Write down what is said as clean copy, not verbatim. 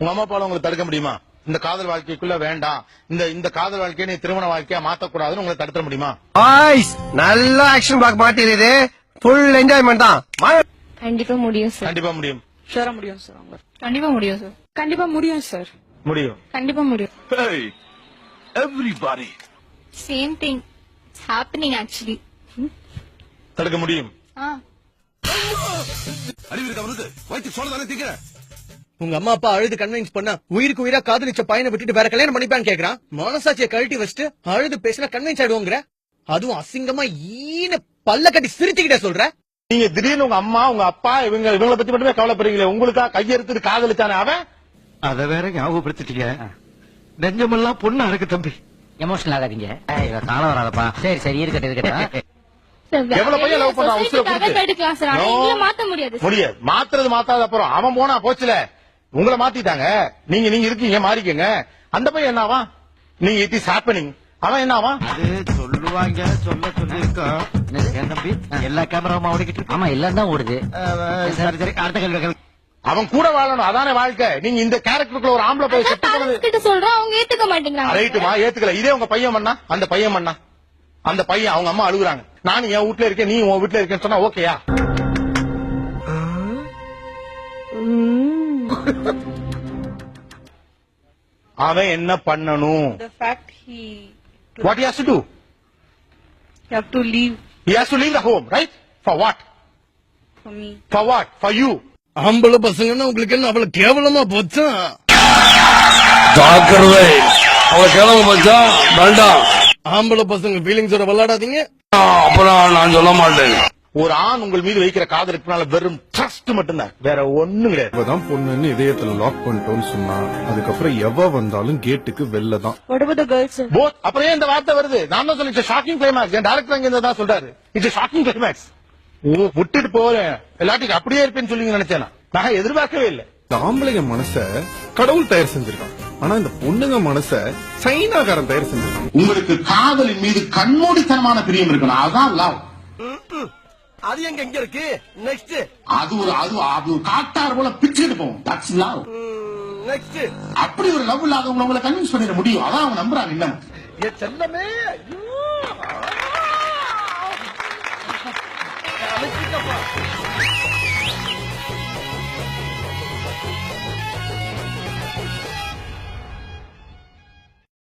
உங்க அம்மா அப்பால உங்களுக்கு தடுக்க முடியுமா? இந்த காதல் வாழ்க்கைக்குள்ள வேண்டாம், இந்த காதல் வாழ்க்கையை நீ திருமண வாழ்க்கையா மாத்தக்கூடாதுன்னு உங்களை தடுக்க முடியுமா? நல்ல ஆக்ஷன் பிளாக் மாட்டிருது. ஃபுல் என்ஜாய்மெண்ட் தான். கண்டிப்பா முடியும் சார். கண்டிப்பா முடியும். ஷூரா முடியும் சார். கண்டிப்பா முடியும் சார். கண்டிப்பா முடியும் சார். முடியும். கண்டிப்பா முடியும். Hey, everybody. Same thing it's happening actually. தடுக்க முடியும். அறிவு இருக்கவனுக்கு வயிற்று சொல்லதானே திங்கிற. உங்க அம்மா அப்பா அழுது கன்வின்ஸ் பண்ணா உயிருக்கு உயிரா காதலிச்ச பையனை விட்டுட்டு வேற கல்யாணம் பண்ணிப்பான்னு கேக்குறான். மனசாட்சியை கழட்டி வச்சுட்டு அழுது பேசினா கன்வின்ஸ் ஆயிடுவோங்கிற. அதுவும் அசிங்கமா ஈன பல்ல கட்டி சிரிச்சுக்கிட்டே சொல்ற. நீங்க திடீர்னு உங்க அம்மா உங்க அப்பா இவங்களை பத்தி மட்டுமே கவலைப்படுறீங்களே, உங்களுக்கா கையெடுத்து காதலிச்சானே அவன். அத வேற ஞாபகப்படுத்திட்டீங்க. நெஞ்சமெல்லாம் பொண்ணா இருக்கு தம்பி. எமோஷனல் ஆகாதீங்க. காண வராதப்பா. சரி சரி இருக்கட்டும். எவ்வளவு பையன் லவ் பண்ணா உசுர கொடுத்து மாத்த முடியாது. முடியாது. மாத்துறது மாத்தாத அப்புறம் அவன் போனா போச்சுல. உங்களை மாத்திட்டாங்க. நீங்க இருக்கீங்க மாறிக்கங்க. அந்த பையன் என்னவா? நீங்க இட் இஸ் ஹேப்பனிங். அவன் என்னவா? சொல்லுவாங்க சொல்ல சொல்லிருக்கோம் தம்பி. எல்லா கேமராவும் ஓடிக்கிட்டு இருக்கு. ஆமா எல்லாம் தான் ஓடுது. சரி சரி அடுத்த கேள்வி. அவன் கூட வாழணும், அதானே வாழ்க்கை. நீங்க இந்த கேரக்டருக்குள்ள ஒரு ஆம்பளை போய் கிட்ட சொல்றோம், அவங்க ஏத்துக்க மாட்டேங்கிறாங்க. ரைட்டுமா, ஏத்துக்கல. இதே உங்க பையன் பண்ணா, அந்த பையன் பண்ணா, அந்த பையன் அவங்க அம்மா அழுகுறாங்க, நானும் என் வீட்டுல இருக்கேன் நீ உன் வீட்டுல இருக்கேன்னு சொன்னா ஓகேயா? அவன் என்ன பண்ணணும்? The fact he What he has to do? have to leave He has to leave the home, right? For what? for me. For what? For you. ஆம்பளை பசங்கன்னா உங்களுக்கு என்ன அவ்வளவு கேவலமா போச்சா? ஜாக்கிரதை, அவ கிளம்ப போச்சா வேண்டாம். ஆம்பளை பசங்க ஃபீலிங்ஸோட விளையாடாதீங்க. அப்புறம் நான் சொல்ல மாட்டேன். ஒரு ஆண் உங்கள் மீது வைக்கிற காதலுக்குனால வெறும் ட்ரஸ்ட் மட்டும்தான், வேற ஒண்ணும் கிடையாது. இப்பதான் பொண்ணுன்னு இதயத்துல லாக் பண்ணிட்டோம்னு சொன்னா அதுக்கப்புறம் எவ வந்தாலும் கேட்டுக்கு வெளில தான். What about the girls, sir? Both. அப்புறம் ஏன் இந்த வார்த்தை வருது? நான் தான் சொல்லிட்டேன் ஷாக்கிங் கிளைமேக்ஸ். என் டைரக்டர் அங்க இருந்தா சொல்றாரு இட்ஸ் ஷாக்கிங் கிளைமேக்ஸ். விட்டுட்டு போறேன் எல்லாத்துக்கும் அப்படியே இருப்பேன்னு சொல்லி நினைச்சேன். நான் எதிர்பார்க்கவே இல்லை. இந்த ஆம்பளைங்க மனச கடவுள் தயார் செஞ்சிருக்கான். ஆனா இந்த பொண்ணுங்க மனச சைனாக்காரன் தயார் செஞ்சிருக்கான். உங்களுக்கு காதலின் மீது கண்மூடித்தனமான பிரியம் இருக்கணும், அதுதான் லவ். அது எங்க இருக்கு? நெக்ஸ்ட். அது ஒரு காட்டார் போல பிச்சுட்டு போகும். That's love. நெக்ஸ்ட். அப்படி ஒரு லவ் இல்லாதவங்க உங்களை கன்வின்ஸ் பண்ணிட முடியும். அதான் அவங்க நம்புறாங்க. இன்னும் செல்லமே